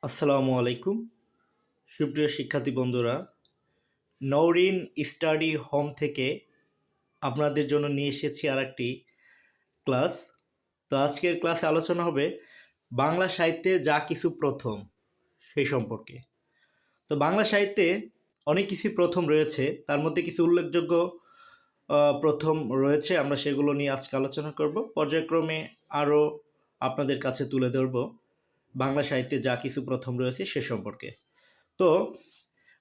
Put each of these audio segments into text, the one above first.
আসসালামু আলাইকুম সুপ্রিয় শিক্ষার্থী বন্ধুরা, নওরিন স্টাডি হোম থেকে আপনাদের জন্য নিয়ে এসেছি আরেকটি ক্লাস। তো আজকের ক্লাসে আলোচনা হবে বাংলা সাহিত্যে যা কিছু প্রথম সেই সম্পর্কে। তো বাংলা সাহিত্যে অনেক কিছু প্রথম রয়েছে, তার মধ্যে কিছু উল্লেখযোগ্য প্রথম রয়েছে, আমরা সেগুলো নিয়ে আজকে আলোচনা করব। পর্যায়ক্রমে আরও আপনাদের কাছে তুলে ধরব বাংলা সাহিত্যে যা কিছু প্রথম রয়েছে সে সম্পর্কে। তো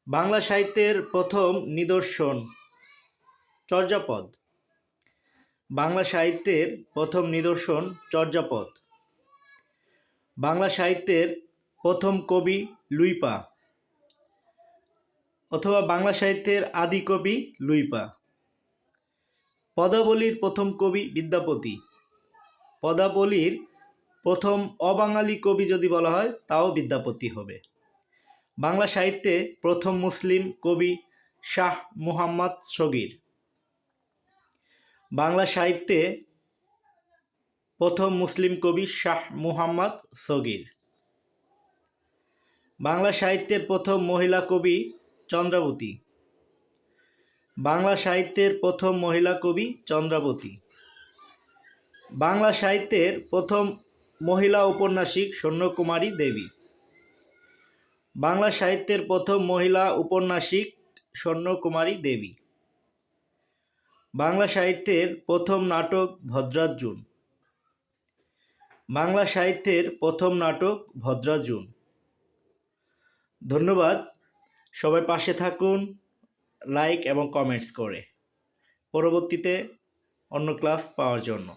বাংলা সাহিত্যের প্রথম নিদর্শন চর্যাপদ। বাংলা সাহিত্যের প্রথম নিদর্শন চর্যাপদ। বাংলা সাহিত্যের প্রথম কবি লুইপা অথবা বাংলা সাহিত্যের আদি কবি লুইপা। পদাবলীর প্রথম কবি বিদ্যাপতি। পদাবলীর প্রথম অবাঙালি কবি যদি বলা হয় তাও বিদ্যাপতি হবে। বাংলা সাহিত্যে প্রথম মুসলিম কবি শাহ মুহাম্মদ সগীর। বাংলা সাহিত্যে প্রথম মুসলিম কবি শাহ মুহাম্মদ সগীর। বাংলা সাহিত্যের প্রথম মহিলা কবি চন্দ্রাবতী। বাংলা সাহিত্যের প্রথম মহিলা কবি চন্দ্রাবতী। বাংলা সাহিত্যের প্রথম মহিলা ঔপন্যাসিক স্বর্ণকুমারী দেবী। বাংলা সাহিত্যের প্রথম মহিলা উপন্যাসিক স্বর্ণকুমারী দেবী। বাংলা সাহিত্যের প্রথম নাটক ভদ্রার্জুন। বাংলা সাহিত্যের প্রথম নাটক ভদ্রার্জুন। ধন্যবাদ। সবাই পাশে থাকুন লাইক এবং কমেন্টস করে পরবর্তীতে অন্য ক্লাস পাওয়ার জন্য।